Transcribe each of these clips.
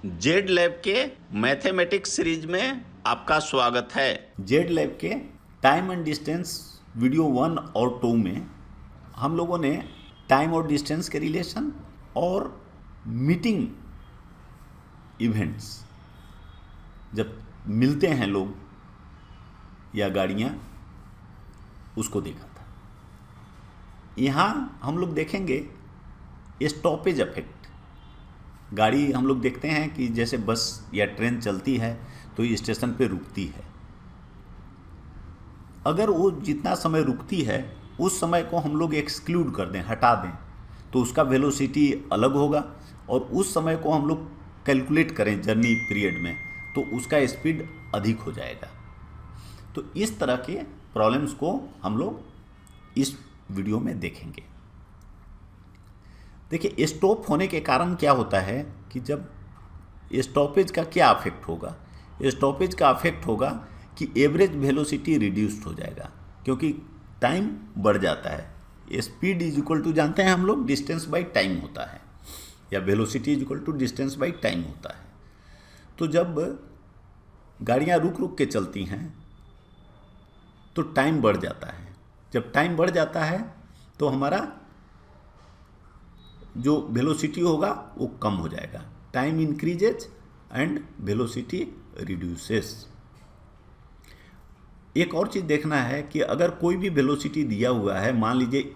Z lab के mathematics series में आपका स्वागत है। जेड लैब के टाइम एंड डिस्टेंस वीडियो 1 और 2 में हम लोगों ने टाइम और डिस्टेंस के रिलेशन और मीटिंग इवेंट्स, जब मिलते हैं लोग या गाड़ियाँ, उसको देखा था। यहाँ हम लोग देखेंगे स्टॉपेज इफेक्ट। गाड़ी हम लोग देखते हैं कि जैसे बस या ट्रेन चलती है तो ये स्टेशन पे रुकती है। अगर वो जितना समय रुकती है उस समय को हम लोग एक्सक्लूड कर दें, हटा दें, तो उसका वेलोसिटी अलग होगा। और उस समय को हम लोग कैलकुलेट करें जर्नी पीरियड में, तो उसका स्पीड अधिक हो जाएगा। तो इस तरह के प्रॉब्लम्स को हम लोग इस वीडियो में देखेंगे। देखिए, स्टॉप होने के कारण क्या होता है कि जब स्टॉपेज का क्या अफेक्ट होगा। स्टॉपेज का अफेक्ट होगा कि एवरेज वेलोसिटी रिड्यूस्ड हो जाएगा, क्योंकि टाइम बढ़ जाता है। स्पीड इज इक्वल टू, जानते हैं हम लोग, डिस्टेंस बाई टाइम होता है, या velocity is equal to distance by time होता है। तो जब गाड़ियाँ रुक रुक के चलती हैं तो टाइम बढ़ जाता है। जब टाइम बढ़ जाता है तो हमारा जो वेलोसिटी होगा वो कम हो जाएगा। Time increases and velocity reduces. एक और चीज़ देखना है कि अगर कोई भी वेलोसिटी दिया हुआ है, मान लीजिए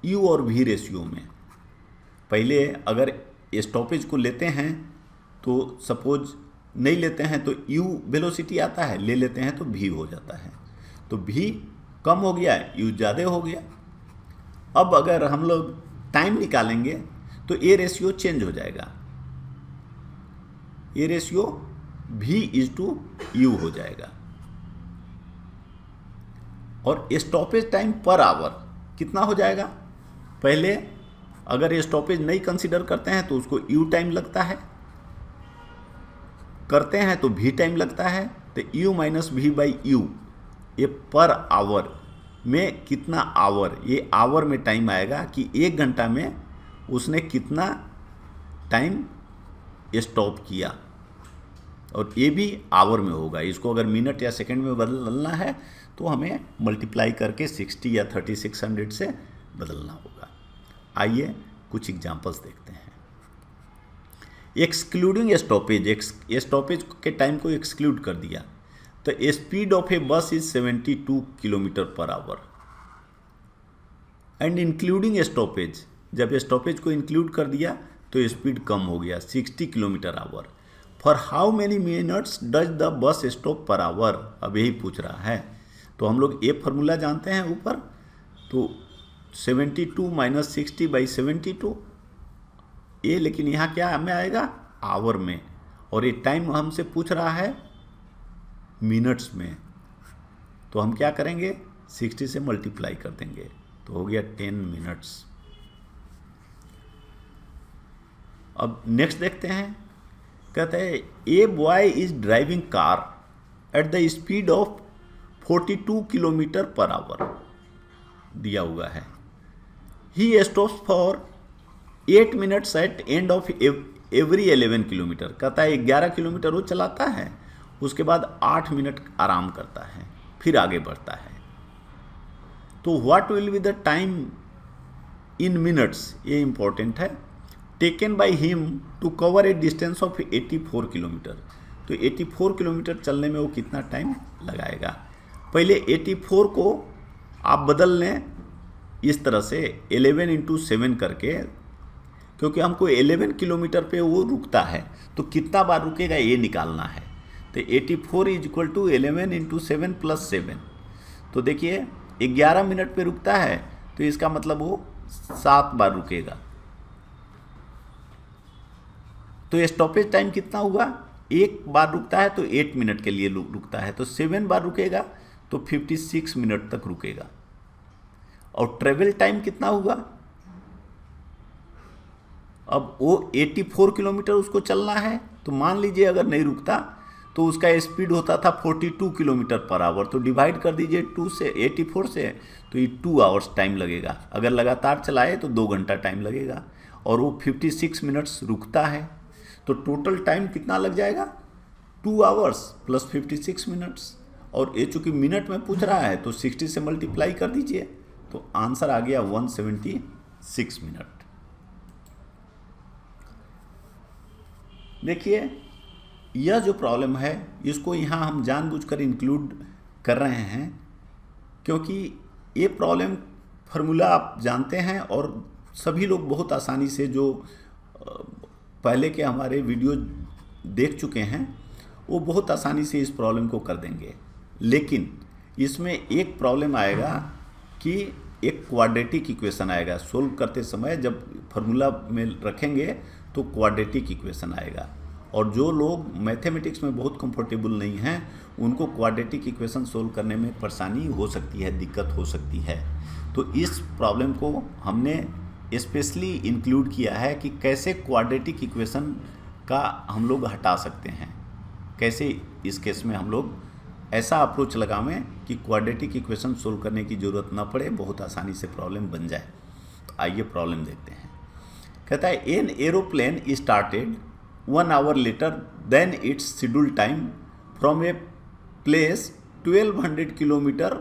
यू और वी रेशियो में, पहले अगर स्टॉपेज को लेते हैं तो सपोज नहीं लेते हैं तो यू वेलोसिटी आता है, ले लेते हैं तो वी हो जाता है। तो वी कम हो गया, यू ज़्यादा हो गया। अब अगर हम लोग टाइम निकालेंगे तो ये रेशियो चेंज हो जाएगा, ये ratio v is to u हो जाएगा। और स्टॉपेज टाइम पर आवर कितना हो जाएगा। पहले अगर स्टॉपेज नहीं कंसीडर करते हैं तो उसको u टाइम लगता है, करते हैं तो v टाइम लगता है। तो u minus v by u, ये पर आवर में कितना आवर, ये आवर में टाइम आएगा कि 1 घंटा में उसने कितना टाइम स्टॉप किया, और ये भी आवर में होगा। इसको अगर मिनट या सेकंड में बदलना है तो हमें मल्टीप्लाई करके 60 या 3600 से बदलना होगा। आइए कुछ एग्जांपल्स देखते हैं। एक्सक्लूडिंग स्टॉपेज, स्टॉपेज के टाइम को एक्सक्लूड कर दिया तो स्पीड ऑफ ए बस is 72 kilometre per our. And including stoppage, जब स्टॉपेज को इंक्लूड कर दिया तो स्पीड कम हो गया, 60 kilometre our. For how many minutes does the bus stop per hour, अब यही पूछ रहा है। तो हम लोग ये फार्मूला जानते हैं ऊपर, तो 72 माइनस 60 बाई 72 ये, लेकिन यहाँ क्या हमें आएगा, आवर में। और ये टाइम हमसे पूछ रहा है मिनट्स में, तो हम क्या करेंगे, 60 से मल्टीप्लाई कर देंगे तो हो गया 10 मिनट्स। अब नेक्स्ट देखते हैं, कहते हैं a boy is driving car at the speed of 42 kilometre per hour दिया हुआ है। He stops for 8 minutes at end of every 11 kilometre. कहता है 11 किलोमीटर वो चलाता है, उसके बाद 8 मिनट आराम करता है, फिर आगे बढ़ता है। तो what will be the time in minutes, ये इंपॉर्टेंट है, taken by him to cover a distance of 84 kilometre. तो 84 किलोमीटर चलने में वो कितना टाइम लगाएगा। पहले 84 को आप बदल लें इस तरह से 11 इंटू 7 करके, क्योंकि हमको 11 किलोमीटर पे वो रुकता है तो कितना बार रुकेगा ये निकालना है। तो 84 is equal to 11 into 7 plus 7। तो देखिए 11 मिनट पे रुकता है तो इसका मतलब वो 7 बार रुकेगा। तो स्टॉपेज टाइम कितना हुआ, 1 बार रुकता है तो 8 मिनट के लिए रुकता है, तो 7 बार रुकेगा तो 56 मिनट तक रुकेगा। और ट्रेवल टाइम कितना हुआ, अब वो 84 किलोमीटर उसको चलना है, तो मान लीजिए अगर नहीं रुकता तो उसका स्पीड होता था 42 किलोमीटर पर आवर, तो डिवाइड कर दीजिए 2 से 84 से, तो ये 2 आवर्स टाइम लगेगा। अगर लगातार चलाए तो 2 घंटा टाइम लगेगा, और वो 56 मिनट्स रुकता है। तो टोटल टाइम कितना लग जाएगा, 2 आवर्स प्लस 56 मिनट्स। और ये चूंकि मिनट में पूछ रहा है तो 60 से मल्टीप्लाई कर दीजिए, तो आंसर आ गया 176 मिनट। देखिए यह जो प्रॉब्लम है इसको यहाँ हम जानबूझकर इंक्लूड कर रहे हैं, क्योंकि ये प्रॉब्लम फार्मूला आप जानते हैं और सभी लोग बहुत आसानी से जो पहले के हमारे वीडियो देख चुके हैं वो बहुत आसानी से इस प्रॉब्लम को कर देंगे। लेकिन इसमें एक प्रॉब्लम आएगा कि एक क्वाड्रेटिक इक्वेशन आएगा सोल्व करते समय, जब फार्मूला में रखेंगे तो क्वाड्रेटिक इक्वेशन आएगा। और जो लोग मैथमेटिक्स में बहुत कंफर्टेबल नहीं हैं उनको क्वाड्रेटिक इक्वेशन सोल्व करने में परेशानी हो सकती है, दिक्कत हो सकती है। तो इस प्रॉब्लम को हमने स्पेशली इंक्लूड किया है कि कैसे क्वाड्रेटिक इक्वेशन का हम लोग हटा सकते हैं, कैसे इस केस में हम लोग ऐसा अप्रोच लगावें कि क्वाड्रेटिक इक्वेशन सोल्व करने की ज़रूरत ना पड़े, बहुत आसानी से प्रॉब्लम बन जाए। तो आइए प्रॉब्लम देखते हैं। कहता है an aeroplane started 1 hour later than its schedule time from a place 1200 kilometre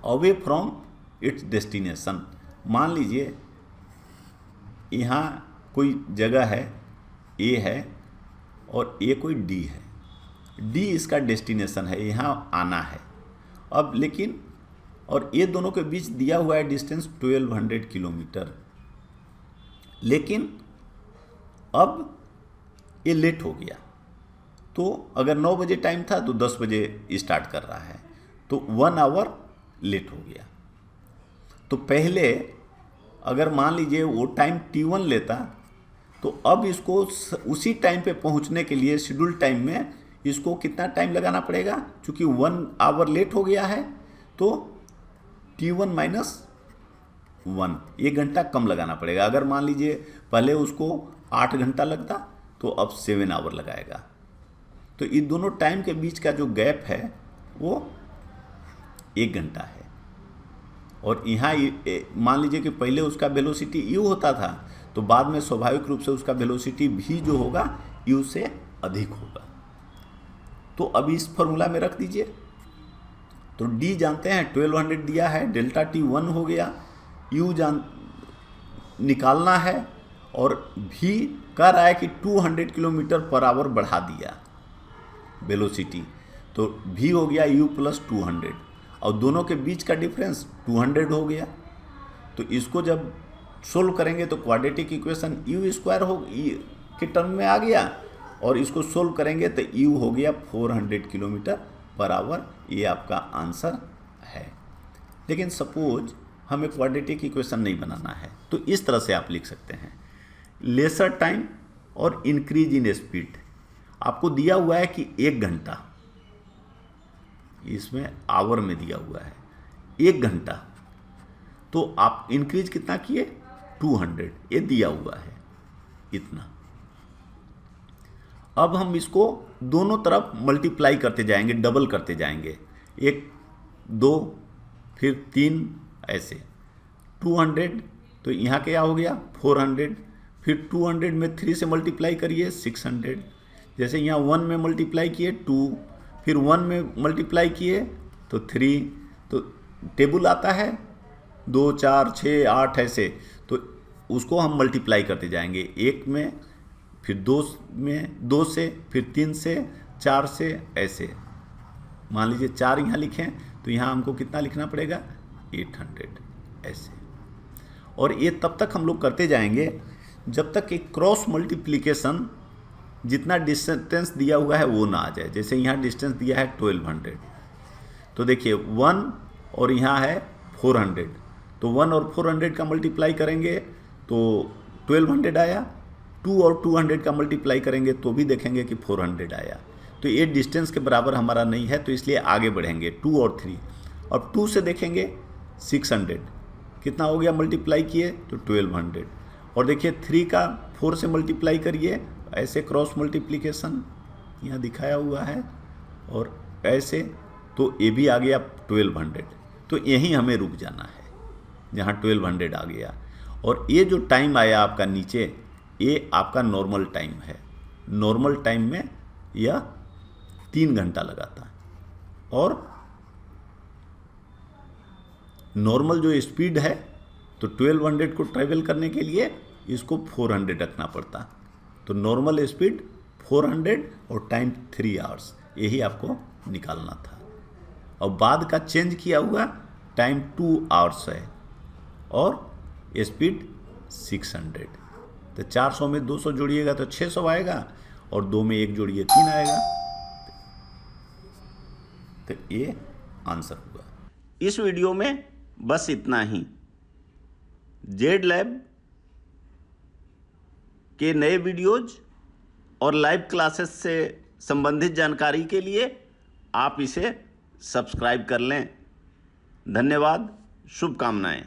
away from its destination. मान लीजिए यहाँ कोई जगह है ए है और ए कोई डी है, डी इसका डेस्टिनेशन है, यहाँ आना है। अब लेकिन और ये दोनों के बीच दिया हुआ है डिस्टेंस 1200 किलोमीटर, लेकिन अब ये लेट हो गया। तो अगर 9 बजे टाइम था तो 10 बजे स्टार्ट कर रहा है, तो 1 आवर लेट हो गया। तो पहले अगर मान लीजिए वो टाइम T1 लेता तो अब इसको उसी टाइम पे पहुंचने के लिए शेड्यूल टाइम में इसको कितना टाइम लगाना पड़ेगा, क्योंकि 1 आवर लेट हो गया है तो T1 माइनस 1, 1 घंटा कम लगाना पड़ेगा। अगर मान लीजिए पहले उसको 8 घंटा लगता तो अब 7 आवर लगाएगा। तो इन दोनों टाइम के बीच का जो गैप है वो 1 घंटा है। और यहाँ मान लीजिए कि पहले उसका वेलोसिटी u होता था तो बाद में स्वाभाविक रूप से उसका वेलोसिटी v जो होगा u से अधिक होगा। तो अब इस फॉर्मूला में रख दीजिए। तो d जानते हैं 1200 दिया है, डेल्टा t 1 हो गया, u निकालना है और v कह रहा है कि 200 किलोमीटर पर आवर बढ़ा दिया वेलोसिटी, तो v हो गया u प्लस 200 और दोनों के बीच का डिफरेंस 200 हो गया। तो इसको जब सोल्व करेंगे तो क्वाड्रेटिक इक्वेशन u स्क्वायर हो के टर्म में आ गया और इसको सोल्व करेंगे तो u हो गया 400 किलोमीटर पर आवर। ये आपका आंसर है। लेकिन सपोज हमें क्वाड्रेटिक इक्वेशन नहीं बनाना है तो इस तरह से आप लिख सकते हैं, लेसर टाइम और इंक्रीज इन स्पीड। आपको दिया हुआ है कि 1 घंटा, इसमें आवर में दिया हुआ है 1 घंटा, तो आप इंक्रीज कितना किए 200, ये दिया हुआ है इतना। अब हम इसको दोनों तरफ मल्टीप्लाई करते जाएंगे, डबल करते जाएंगे, 1 2 फिर 3 ऐसे 200, तो यहाँ क्या हो गया 400, फिर 200 में 3 से मल्टीप्लाई करिए 600, जैसे यहाँ 1 में मल्टीप्लाई किए 2, फिर 1 में मल्टीप्लाई किए तो 3, तो टेबल आता है 2 4 6 8 ऐसे, तो उसको हम मल्टीप्लाई करते जाएंगे, 1 में फिर 2 में 2 से, फिर 3 से, 4 से ऐसे। मान लीजिए 4 यहाँ लिखें तो यहाँ हमको कितना लिखना पड़ेगा 800 ऐसे। और ये तब तक हम लोग करते जाएंगे जब तक कि क्रॉस मल्टीप्लिकेशन जितना डिस्टेंस दिया हुआ है वो ना आ जाए। जैसे यहाँ डिस्टेंस दिया है 1200, तो देखिए 1 और यहाँ है 400, तो 1 और 400 का मल्टीप्लाई करेंगे तो 1200 आया, 2 और 200 का मल्टीप्लाई करेंगे तो भी देखेंगे कि 400 आया। तो ये डिस्टेंस के बराबर हमारा नहीं है, तो इसलिए आगे बढ़ेंगे 2 और 3। अब 2 से देखेंगे 600 कितना हो गया, मल्टीप्लाई किए तो 1200। और देखिए 3 का 4 से मल्टीप्लाई करिए, ऐसे क्रॉस मल्टीप्लिकेशन यहाँ दिखाया हुआ है और ऐसे, तो ये भी आ गया 1200। तो यहीं हमें रुक जाना है जहाँ 1200 आ गया। और ये जो टाइम आया आपका नीचे ये आपका नॉर्मल टाइम है। नॉर्मल टाइम में यह 3 घंटा लगाता है, और नॉर्मल जो स्पीड है तो 1200 को ट्रेवल करने के लिए इसको 400 रखना पड़ता है। तो नॉर्मल स्पीड 400 और टाइम 3 आवर्स, यही आपको निकालना था। और बाद का चेंज किया हुआ टाइम 2 आवर्स है और स्पीड 600। तो 400 में 200 जोड़िएगा तो 600 आएगा, और 2 में 1 जोड़िए 3 आएगा। तो ये आंसर हुआ। इस वीडियो में बस इतना ही। जेड लैब के नए वीडियोज और लाइव क्लासेस से संबंधित जानकारी के लिए आप इसे सब्सक्राइब कर लें। धन्यवाद, शुभकामनाएं।